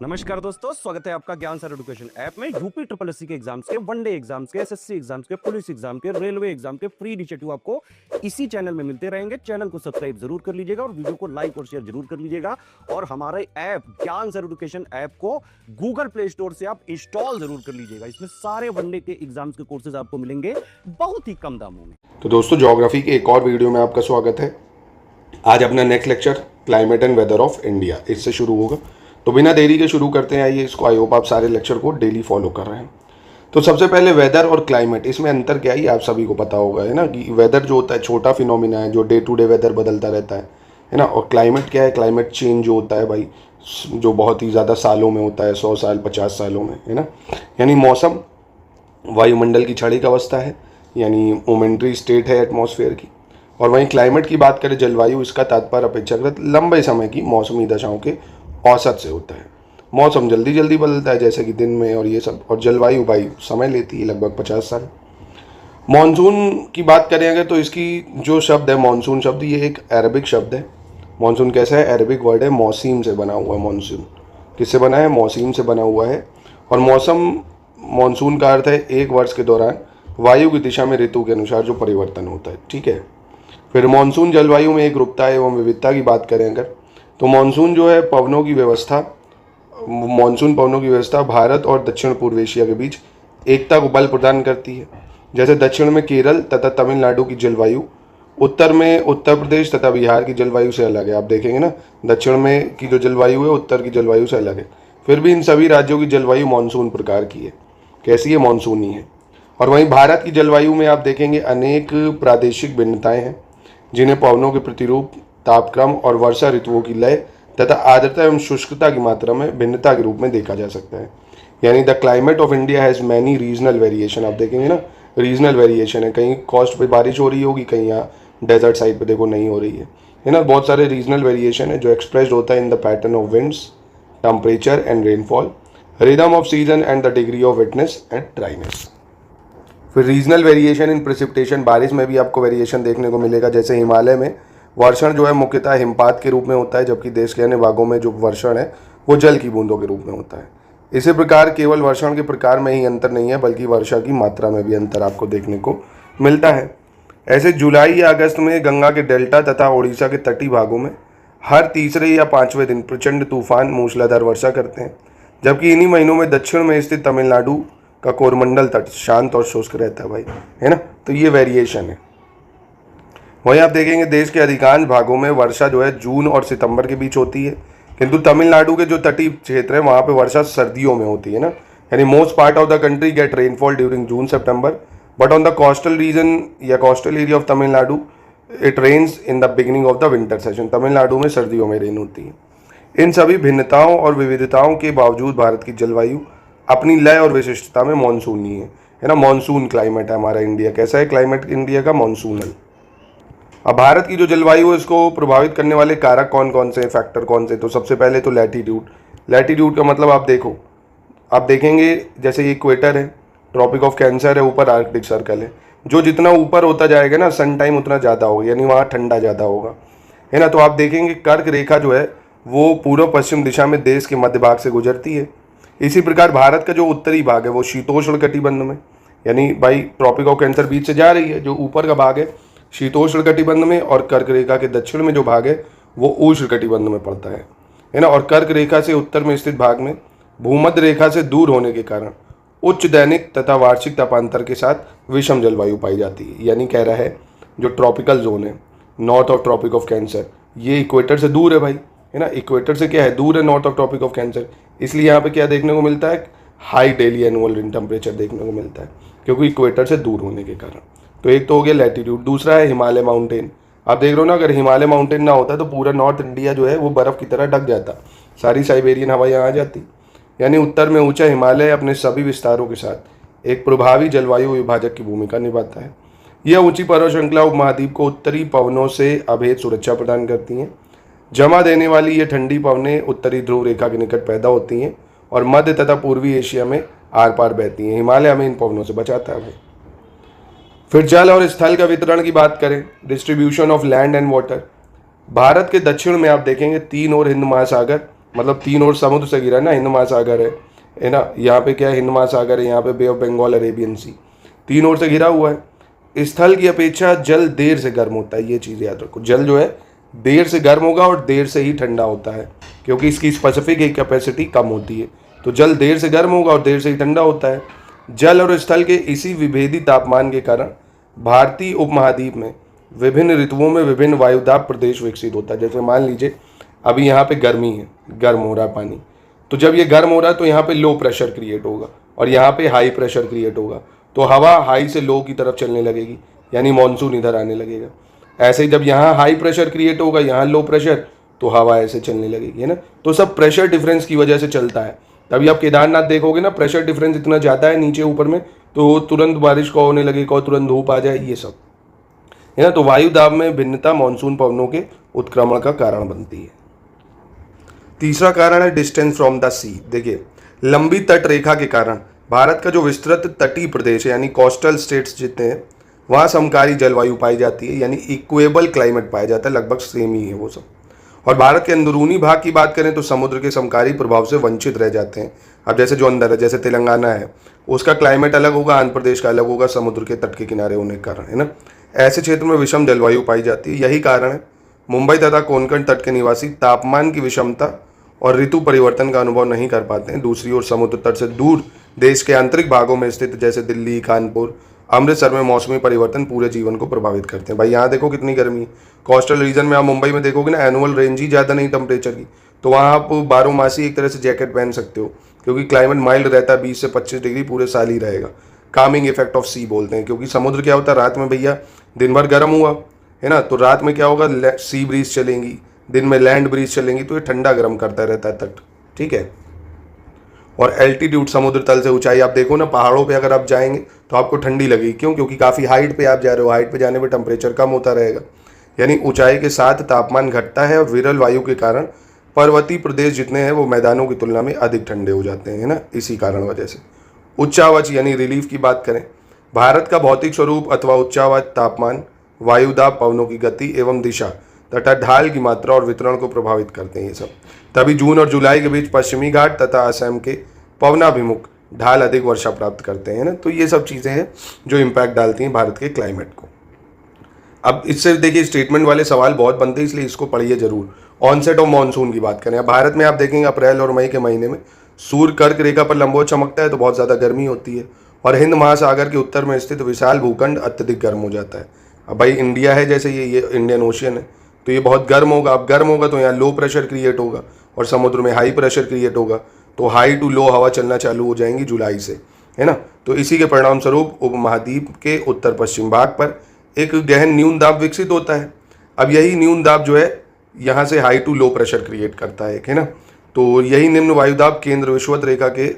नमस्कार दोस्तों, स्वागत है आपका ज्ञान सर एजुकेशन ऐप में। यूपी ट्रिपल एससी के एग्जाम्स के, वनडे एग्जाम्स के, एसएससी एग्जाम्स के, पुलिस एग्जाम के, रेलवे एग्जाम के फ्री इनिशिएटिव आपको इसी चैनल में मिलते रहेंगे। चैनल को सब्सक्राइब जरूर कर लीजिएगा और वीडियो को लाइक और शेयर जरूर कर लीजिएगा। और हमारे ऐप ज्ञान सर एजुकेशन ऐप को गूगल प्ले स्टोर से आप इंस्टॉल जरूर कर लीजिएगा। इसमें सारे वनडे के एग्जाम्स के कोर्सेज आपको मिलेंगे बहुत ही कम दामों में। तो दोस्तों, ज्योग्राफी के एक और वीडियो में आपका स्वागत है। आज अपना next lecture climate and weather of India इससे शुरू होगा। तो बिना देरी के शुरू करते हैं। आइए, इसको आई होप आप सारे लेक्चर को डेली फॉलो कर रहे हैं। तो सबसे पहले वेदर और क्लाइमेट, इसमें अंतर क्या है आप सभी को पता होगा, है ना, कि वेदर जो होता है छोटा फिनोमिना है जो डे टू डे वेदर बदलता रहता है ना। और क्लाइमेट क्या है, क्लाइमेट चेंज जो होता है भाई, जो बहुत ही ज़्यादा सालों में होता है, 100 साल 50 सालों में, है ना। यानी मौसम वायुमंडल की क्षणिक अवस्था है, यानी मोमेंट्री स्टेट है एटमॉस्फेयर की। और वहीं क्लाइमेट की बात करें, जलवायु, इसका तात्पर्य अपेक्षाकृत लंबे समय की मौसमी दशाओं के औसत से होता है। मौसम जल्दी जल्दी बदलता है, जैसे कि दिन में और ये सब, और जलवायु भाई समय लेती है, लगभग 50 साल। मानसून की बात करें अगर, तो इसकी जो शब्द है मानसून शब्द, ये एक अरबिक शब्द है। मानसून कैसा है, अरबिक वर्ड है, मौसीम से बना हुआ है। मानसून किससे बना है, मौसीम से बना हुआ है। और मानसून का अर्थ है एक वर्ष के दौरान वायु की दिशा में ऋतु के अनुसार जो परिवर्तन होता है, ठीक है। फिर मानसून जलवायु में एक रूपता एवं विविधता की बात करें अगर, तो मानसून जो है मानसून पवनों की व्यवस्था भारत और दक्षिण पूर्व एशिया के बीच एकता को बल प्रदान करती है। जैसे दक्षिण में केरल तथा तमिलनाडु की जलवायु उत्तर में उत्तर प्रदेश तथा बिहार की जलवायु से अलग है। आप देखेंगे ना, दक्षिण में की जो जलवायु है उत्तर की जलवायु से अलग है। फिर भी इन सभी राज्यों की जलवायु मानसून प्रकार की है। कैसी है, मानसूनी है। और वहीं भारत की जलवायु में आप देखेंगे अनेक प्रादेशिक भिन्नताएं हैं, जिन्हें पवनों के प्रतिरूप, तापक्रम और वर्षा ऋतुओं की लय तथा आर्द्रता एवं शुष्कता की मात्रा में भिन्नता के रूप में देखा जा सकता है। यानी the climate of India has many regional variation. आप देखेंगे ना, रीजनल वेरिएशन है, कहीं कोस्ट पे बारिश हो रही होगी, कहीं यहाँ डेजर्ट साइड पे देखो नहीं हो रही है ना। बहुत सारे रीजनल वेरिएशन है जो एक्सप्रेस्ड होता है in the pattern of winds, temperature and rainfall, rhythm off season and the degree of वेटनेस and dryness. फिर रीजनल वेरिएशन इन प्रेसिपिटेशन, बारिश में भी आपको वेरिएशन देखने को मिलेगा। जैसे हिमालय में वर्षण जो है मुख्यतः हिमपात के रूप में होता है, जबकि देश के अन्य भागों में जो वर्षण है वो जल की बूंदों के रूप में होता है। इसी प्रकार केवल वर्षण के प्रकार में ही अंतर नहीं है, बल्कि वर्षा की मात्रा में भी अंतर आपको देखने को मिलता है। ऐसे जुलाई या अगस्त में गंगा के डेल्टा तथा उड़ीसा के तटीय भागों में हर तीसरे या पाँचवें दिन प्रचंड तूफान मूसलाधार वर्षा करते हैं, जबकि इन्हीं महीनों में दक्षिण में स्थित तमिलनाडु का कोरमंडल तट शांत और शुष्क रहता है भाई, है ना। तो ये वेरिएशन है। वहीं आप देखेंगे देश के अधिकांश भागों में वर्षा जो है जून और सितंबर के बीच होती है, किंतु तमिलनाडु के जो तटीय क्षेत्र है वहाँ पे वर्षा सर्दियों में होती है ना। यानी most part of the country get rainfall during June September, but on the coastal region या coastal area of Tamil Nadu it rains in the beginning of the winter session. Tamil Nadu में सर्दियों में रेन होती है। इन सभी भिन्नताओं और विविधताओं के बावजूद भारत की जलवायु अपनी लय और विशिष्टता में मानसूनी है ना। मानसून क्लाइमेट है हमारा इंडिया। कैसा है क्लाइमेट इंडिया का, मानसूनल। अब भारत की जो जलवायु है इसको प्रभावित करने वाले कारक कौन कौन से, फैक्टर कौन से, तो सबसे पहले तो लैटीट्यूड। लैटीट्यूड का मतलब आप देखेंगे जैसे इक्वेटर है, ट्रॉपिक ऑफ कैंसर है, ऊपर आर्कटिक सर्कल है। जो जितना ऊपर होता जाएगा ना सन टाइम उतना ज़्यादा होगा, यानी वहाँ ठंडा ज़्यादा होगा, है ना। तो आप देखेंगे कर्क रेखा जो है वो पूर्व पश्चिम दिशा में देश के मध्य भाग से गुजरती है। इसी प्रकार भारत का जो उत्तरी भाग है वो शीतोष्ण कटिबंध में, यानी भाई ट्रॉपिक ऑफ कैंसर बीच से जा रही है, जो ऊपर का भाग है शीतोष्ण कटिबंध में, और कर्क रेखा के दक्षिण में जो भाग है वो उष्ण कटिबंध में पड़ता है ना। और कर्क रेखा से उत्तर में स्थित भाग में भूमध्य रेखा से दूर होने के कारण उच्च दैनिक तथा वार्षिक तापांतर के साथ विषम जलवायु पाई जाती है। यानी कह रहा है जो ट्रॉपिकल जोन है north of tropic of cancer, ये इक्वेटर से दूर है भाई, है ना। इक्वेटर से क्या है, दूर है north of tropic of cancer, इसलिए यहाँ पे क्या देखने को मिलता है, high daily annual rain temperature देखने को मिलता है, क्योंकि इक्वेटर से दूर होने के कारण। तो एक तो हो गया लैटीट्यूड। दूसरा है हिमालय माउंटेन। आप देख रहे हो ना, अगर हिमालय माउंटेन ना होता तो पूरा नॉर्थ इंडिया जो है वो बर्फ़ की तरह ढक जाता, सारी साइबेरियन हवा यहाँ आ जाती। यानी उत्तर में ऊंचा हिमालय अपने सभी विस्तारों के साथ एक प्रभावी जलवायु विभाजक की भूमिका निभाता है। यह ऊंची पर्वत श्रृंखला उपमहाद्वीप को उत्तरी पवनों से अभेद सुरक्षा प्रदान करती हैं। जमा देने वाली ये ठंडी पवनें उत्तरी ध्रुव रेखा के निकट पैदा होती हैं और मध्य तथा पूर्वी एशिया में आर पार बहती हैं। हिमालय हमें इन पवनों से बचाता है भाई। फिर जल और स्थल का वितरण की बात करें, distribution of land and water. Bharat के दक्षिण में आप देखेंगे 3 और हिंद महासागर मतलब 3 ओर समुद्र से घिरा है ना, हिंद महासागर है ना, यहाँ पे क्या है, हिंद महासागर है, यहाँ पे बे ऑफ बंगाल, अरेबियन सी, 3 ओर से घिरा हुआ है। स्थल की अपेक्षा जल देर से गर्म होता है, ये चीज़ याद रखो। जल जो है देर से गर्म होगा और देर से ही ठंडा होता है, क्योंकि इसकी स्पेसिफिक एक कैपेसिटी कम होती है। तो जल देर से गर्म होगा और देर से ही ठंडा होता है। जल और स्थल के इसी विभेदी तापमान के कारण भारतीय उपमहाद्वीप में विभिन्न ऋतुओं में विभिन्न वायुदाब प्रदेश विकसित होता है। जैसे मान लीजिए अभी यहाँ पे गर्मी है, गर्म हो रहा है पानी, तो जब ये गर्म हो रहा है तो यहाँ पे लो प्रेशर क्रिएट होगा और यहाँ पे हाई प्रेशर क्रिएट होगा, तो हवा हाई से लो की तरफ चलने लगेगी, यानी मानसून इधर आने लगेगा। ऐसे ही जब यहाँ हाई प्रेशर क्रिएट होगा, यहाँ लो प्रेशर, तो हवा ऐसे चलने लगेगी, है ना। तो सब प्रेशर डिफरेंस की वजह से चलता है। तभी आप केदारनाथ देखोगे ना, प्रेशर डिफरेंस इतना ज़्यादा है नीचे ऊपर में, तो तुरंत बारिश को होने लगेगा और तुरंत धूप आ जाए, ये सब, है ना। तो वायु दाब में भिन्नता मानसून पवनों के उत्क्रमण का कारण बनती है। तीसरा कारण है डिस्टेंस फ्रॉम द सी। देखिए, लंबी तट रेखा के कारण भारत का जो विस्तृत तटीय प्रदेश है, यानी कोस्टल स्टेट्स जितने हैं, वहाँ समकारी जलवायु पाई जाती है, यानी इक्वेबल क्लाइमेट पाया जाता है, लगभग सेम ही है वो सब। और भारत के अंदरूनी भाग की बात करें तो समुद्र के समकारी प्रभाव से वंचित रह जाते हैं। अब जैसे जो अंदर है, जैसे तेलंगाना है, उसका क्लाइमेट अलग होगा, आंध्र प्रदेश का अलग होगा, समुद्र के तट के किनारे होने के कारण, है ना। ऐसे क्षेत्र में विषम जलवायु पाई जाती है। यही कारण है मुंबई तथा कोंकण तट के निवासी तापमान की विषमता और ऋतु परिवर्तन का अनुभव नहीं कर पाते हैं। दूसरी ओर समुद्र तट से दूर देश के आंतरिक भागों में स्थित जैसे दिल्ली, कानपुर, अमृतसर में मौसमी परिवर्तन पूरे जीवन को प्रभावित करते हैं। भाई यहाँ देखो कितनी गर्मी है। कोस्टल रीजन में आप मुंबई में देखोगे ना, एनुअल रेंज ही ज़्यादा नहीं टेम्परेचर की, तो वहाँ आप 12 मासी एक तरह से जैकेट पहन सकते हो, क्योंकि क्लाइमेट माइल्ड रहता है, 20 से 25 डिग्री पूरे साल ही रहेगा। कामिंग इफेक्ट ऑफ सी बोलते हैं, क्योंकि समुद्र क्या होता है, रात में भैया दिन भर गर्म हुआ है ना, तो रात में क्या होगा, सी ब्रीज चलेंगी, दिन में लैंड ब्रीज चलेंगी, तो ये ठंडा गर्म करता रहता है तट, ठीक है। और एल्टीट्यूड, समुद्र तल से ऊंचाई, आप देखो ना पहाड़ों पे अगर आप जाएंगे तो आपको ठंडी लगेगी। क्यों? क्योंकि काफ़ी हाइट पे आप जा रहे हो, हाइट पे जाने पे टेम्परेचर कम होता रहेगा, यानी ऊंचाई के साथ तापमान घटता है और विरल वायु के कारण पर्वतीय प्रदेश जितने हैं वो मैदानों की तुलना में अधिक ठंडे हो जाते हैं, है ना, इसी कारण वजह से। उच्चावच यानी रिलीफ की बात करें, भारत का भौतिक स्वरूप अथवा उच्चावच तापमान, वायुदाब, पवनों की गति एवं दिशा तथा ढाल की मात्रा और वितरण को प्रभावित करते हैं ये सब। तभी जून और जुलाई के बीच पश्चिमी घाट तथा असम के पवनाभिमुख ढाल अधिक वर्षा प्राप्त करते हैं ना। तो ये सब चीज़ें हैं जो इम्पैक्ट डालती हैं भारत के क्लाइमेट को। अब इससे देखिए स्टेटमेंट वाले सवाल बहुत बनते हैं, इसलिए इसको पढ़िए जरूर। ऑनसेट ऑफ मानसून की बात करें, अब भारत में आप देखेंगे अप्रैल और मई के महीने में सूर्य कर्क रेखा पर लंबवत चमकता है तो बहुत ज़्यादा गर्मी होती है, और हिंद महासागर के उत्तर में स्थित विशाल भूखंड अत्यधिक गर्म हो जाता है। अब भाई इंडिया है, जैसे ये इंडियन ओशियन है, तो ये बहुत गर्म होगा। अब गर्म होगा तो यहाँ लो प्रेशर क्रिएट होगा और समुद्र में हाई प्रेशर क्रिएट होगा, तो हाई टू लो हवा चलना चालू हो जाएंगी जुलाई से, है ना। तो इसी के परिणाम स्वरूप उपमहाद्वीप के उत्तर पश्चिम भाग पर एक गहन न्यून दाब विकसित होता है। अब यही न्यून दाब जो है यहाँ से high to low pressure create करता है, है ना। तो यही निम्न वायुदाब केंद्र विषुवत रेखा के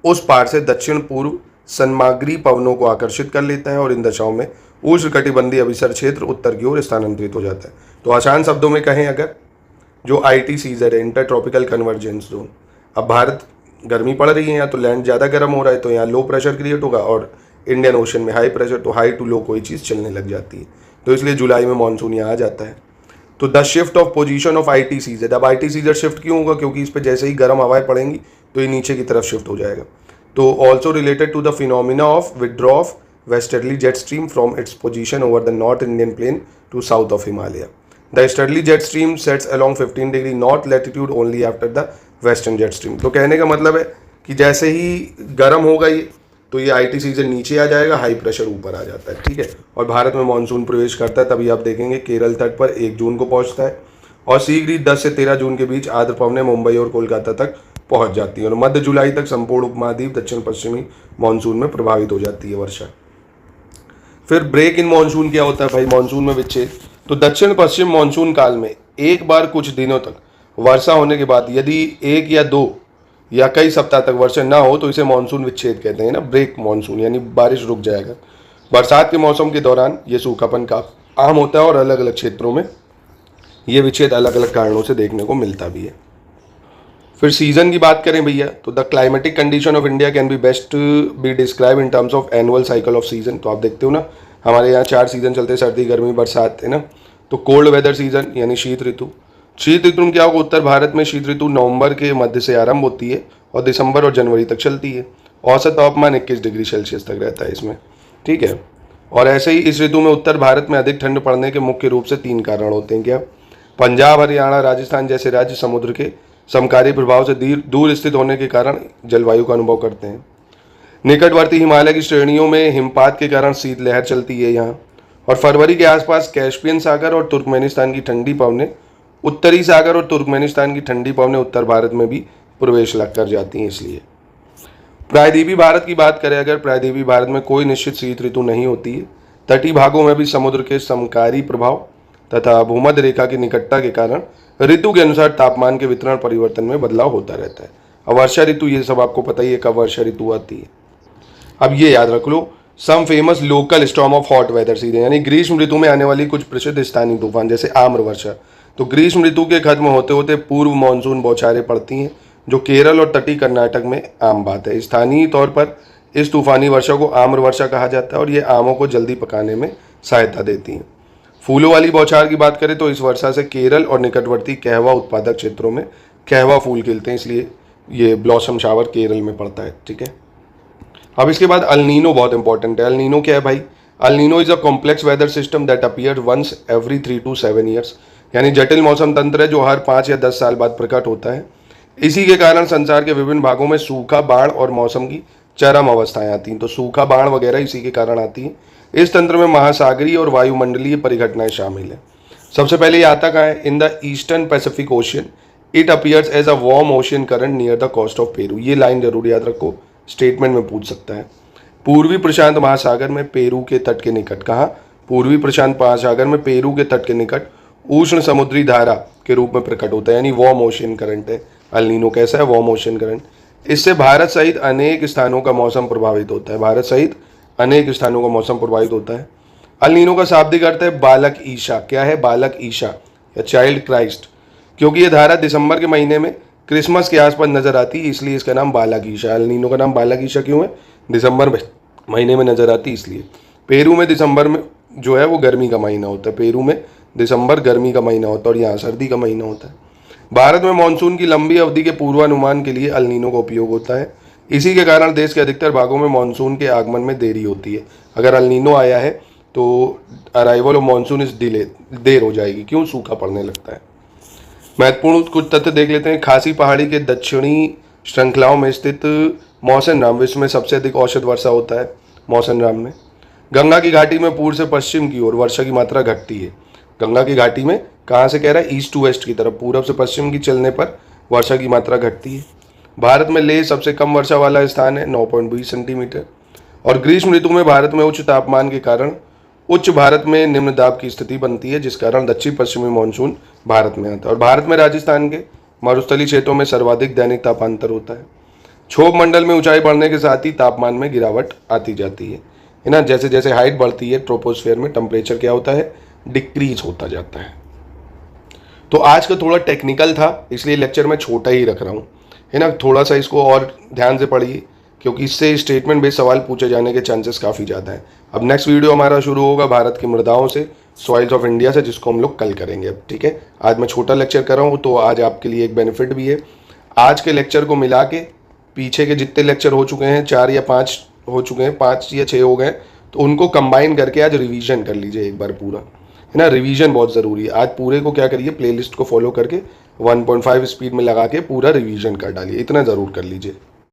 उस पार से दक्षिण पूर्व सन्मार्गी पवनों को आकर्षित कर लेता है और इन दशाओं में उष्णकटिबंधीय अभिसर क्षेत्र उत्तर की ओर स्थानांतरित हो जाता है। तो आसान शब्दों में कहें अगर, जो ITCZ है, इंटर ट्रॉपिकल कन्वर्जेंस जोन, अब भारत गर्मी पड़ रही है यहाँ, तो लैंड ज़्यादा गर्म हो रहा है, तो यहाँ लो प्रेशर क्रिएट होगा, और इंडियन ओशन में हाई प्रेशर, तो हाई टू लो कोई चीज़ चलने लग जाती है, तो इसलिए जुलाई में मानसून यहाँ आ जाता है। तो the shift of position of ITCZ, अब ITCZ शिफ्ट क्यों होगा? क्योंकि इस पर जैसे ही गर्म हवाएं पड़ेंगी तो ये नीचे की तरफ शिफ्ट हो जाएगा। तो also related to the phenomena of withdraw of westerly jet stream from its position over the north Indian plain to south of Himalaya. The easterly jet stream sets along 15 degree north latitude only after the western jet stream. तो कहने का मतलब है कि जैसे ही गर्म होगा ये, तो ये ITCZ नीचे आ जाएगा, हाई प्रेशर ऊपर आ जाता है, ठीक है। और भारत में मानसून प्रवेश करता है, तभी आप देखेंगे केरल तट पर 1 जून को पहुंचता है, और शीघ्र ही 10 से 13 जून के बीच आर्द्र पवनें मुंबई और कोलकाता तक पहुंच जाती है, और मध्य जुलाई तक संपूर्ण उपमहाद्वीप दक्षिण पश्चिमी मानसून में प्रभावित हो जाती है वर्षा। फिर ब्रेक इन मानसून क्या होता है भाई, मानसून में विच्छेद। तो दक्षिण पश्चिम मानसून काल में एक बार कुछ दिनों तक वर्षा होने के बाद यदि 1 या 2 या कई सप्ताह तक वर्षा ना हो तो इसे मानसून विच्छेद कहते हैं ना, ब्रेक मानसून, यानी बारिश रुक जाएगा। बरसात के मौसम के दौरान ये सूखापन का आम होता है, और अलग अलग क्षेत्रों में ये विच्छेद अलग अलग कारणों से देखने को मिलता भी है। फिर सीजन की बात करें भैया, तो the climatic condition of India can be best be describe in terms of annual cycle off season. तो आप देखते हो ना, हमारे यहाँ 4 सीजन चलते हैं, सर्दी, गर्मी, बरसात, है ना। तो कोल्ड वेदर सीजन यानी शीत ऋतु, शीत ऋतु में क्या होगा, उत्तर भारत में शीत ऋतु नवंबर के मध्य से आरंभ होती है और दिसंबर और जनवरी तक चलती है। औसत तापमान 21 डिग्री सेल्सियस तक रहता है इसमें, ठीक है। और ऐसे ही इस ऋतु में उत्तर भारत में अधिक ठंड पड़ने के मुख्य रूप से 3 कारण होते हैं। क्या? पंजाब, हरियाणा, राजस्थान जैसे राज्य समुद्र के समकारी प्रभाव से दूर स्थित होने के कारण जलवायु का अनुभव करते हैं। निकटवर्ती हिमालय की श्रेणियों में हिमपात के कारण शीतलहर चलती है यहाँ। और फरवरी के आसपास कैस्पियन सागर और तुर्कमेनिस्तान की ठंडी पवनें उत्तरी सागर और तुर्कमेनिस्तान की ठंडी पवनें उत्तर भारत में भी प्रवेश कर जाती हैं। इसलिए प्रायद्वीपीय भारत की बात करें अगर, प्रायद्वीपीय भारत में कोई निश्चित शीत ऋतु नहीं होती है। तटीय भागों में भी समुद्र के समकारी प्रभाव तथा भूमध्य रेखा की निकटता के कारण ऋतु के अनुसार तापमान के वितरण परिवर्तन में बदलाव होता रहता है। अब वर्षा ऋतु, ये सब आपको पता ही है कब वर्षा ऋतु आती है। अब ये याद रख लो, some famous local storm of hot weather season, यानी ग्रीष्म ऋतु में आने वाली कुछ प्रसिद्ध स्थानीय तूफान जैसे आम्र वर्षा। तो ग्रीष्म ऋतु के खत्म होते होते पूर्व मानसून बौछारें पड़ती हैं, जो केरल और तटीय कर्नाटक में आम बात है। स्थानीय तौर पर इस तूफानी वर्षा को आम्र वर्षा कहा जाता है और ये आमों को जल्दी पकाने में सहायता देती हैं। फूलों वाली बौछार की बात करें तो इस वर्षा से केरल और निकटवर्ती कहवा उत्पादक क्षेत्रों में कहवा फूल खिलते हैं, इसलिए ये ब्लॉसम शावर केरल में पड़ता है, ठीक है। अब इसके बाद अल नीनो बहुत इंपॉर्टेंट है। अल नीनो क्या है भाई? El Niño is a complex weather system that appears once every 3 to 7 years, यानी जटिल मौसम तंत्र है जो हर 5 या 10 साल बाद प्रकट होता है। इसी के कारण संसार के विभिन्न भागों में सूखा, बाढ़ और मौसम की चरम अवस्थाएं आती हैं। तो सूखा, बाढ़ वगैरह इसी के कारण आती हैं। इस तंत्र में महासागरीय और वायुमंडलीय परिघटनाएं शामिल हैं। सबसे पहले ये आता कहाँ है? In the eastern Pacific Ocean it appears as a warm ocean current near the coast of Peru. ये लाइन जरूर याद रखो, स्टेटमेंट में पूछ सकता है। पूर्वी प्रशांत महासागर में पेरू के तट के निकट, कहाँ? पूर्वी प्रशांत महासागर में पेरू के तट के निकट उष्ण समुद्री धारा के रूप में प्रकट होता है, यानी वार्म ओशियन करंट है। अल नीनो कैसा है? Warm ocean current. इससे भारत सहित अनेक स्थानों का मौसम प्रभावित होता है। भारत सहित अनेक स्थानों का मौसम प्रभावित होता है। अल नीनो का शाब्दिक अर्थ है बालक ईशा। क्या है? बालक ईशा या चाइल्ड क्राइस्ट। क्योंकि यह धारा दिसंबर के महीने में क्रिसमस के आसपास नजर आती है, इसलिए इसका नाम बालक ईशा। अल नीनो का नाम बालक ईशा क्यों है? दिसंबर महीने में नजर आती इसलिए। पेरू में दिसंबर में जो है वो गर्मी का महीना होता है। पेरू में दिसंबर गर्मी का महीना होता है और यहाँ सर्दी का महीना होता है। भारत में मानसून की लंबी अवधि के पूर्वानुमान के लिए अल नीनो का उपयोग होता है। इसी के कारण देश के अधिकतर भागों में मानसून के आगमन में देरी होती है। अगर अल नीनो आया है तो arrival of monsoon is delay, देर हो जाएगी। क्यों? सूखा पड़ने लगता है। महत्वपूर्ण कुछ तथ्य देख लेते हैं। खासी पहाड़ी के दक्षिणी श्रृंखलाओं में स्थित मौसनराम विश्व में सबसे अधिक औसत वर्षा होता है मौसनराम में। गंगा की घाटी में पूर्व से पश्चिम की ओर वर्षा की मात्रा घटती है। गंगा की घाटी में कहाँ से कह रहा है? ईस्ट टू वेस्ट की तरफ, पूरब से पश्चिम की चलने पर वर्षा की मात्रा घटती है। भारत में लेह सबसे कम वर्षा वाला स्थान है, 9.20 सेंटीमीटर। और ग्रीष्म ऋतु में भारत में उच्च तापमान के कारण उच्च भारत में निम्न दाब की स्थिति बनती है, जिस कारण दक्षिण पश्चिमी मानसून भारत में आता है। और भारत में राजस्थान के मरुस्थलीय क्षेत्रों में सर्वाधिक दैनिक तापांतर होता है। क्षोभ मंडल में ऊंचाई बढ़ने के साथ ही तापमान में गिरावट आती जाती है ना। जैसे जैसे हाइट बढ़ती है ट्रोपोस्फेयर में टेम्परेचर क्या होता है? डिक्रीज होता जाता है। तो आज का थोड़ा टेक्निकल था, इसलिए लेक्चर में छोटा ही रख रहा हूँ, है ना। थोड़ा सा इसको और ध्यान से पढ़िए, क्योंकि इससे स्टेटमेंट बेस्ड सवाल पूछे जाने के चांसेस काफ़ी ज़्यादा हैं। अब नेक्स्ट वीडियो हमारा शुरू होगा भारत की मृदाओं से, सॉइल्स ऑफ इंडिया से, जिसको हम लोग कल करेंगे। अब ठीक है, आज मैं छोटा लेक्चर कर रहा हूँ, तो आज आपके लिए एक बेनिफिट भी है। आज के लेक्चर को मिला के पीछे के जितने लेक्चर हो चुके हैं, 4 या 5 हो चुके हैं, 5 या 6 हो गए, तो उनको कंबाइन करके आज रिवीजन कर लीजिए एक बार पूरा, है ना। रिवीजन बहुत ज़रूरी है। आज पूरे को क्या करिए, प्लेलिस्ट को फॉलो करके 1.5 स्पीड में लगा के पूरा रिवीजन कर डालिए, इतना ज़रूर कर लीजिए।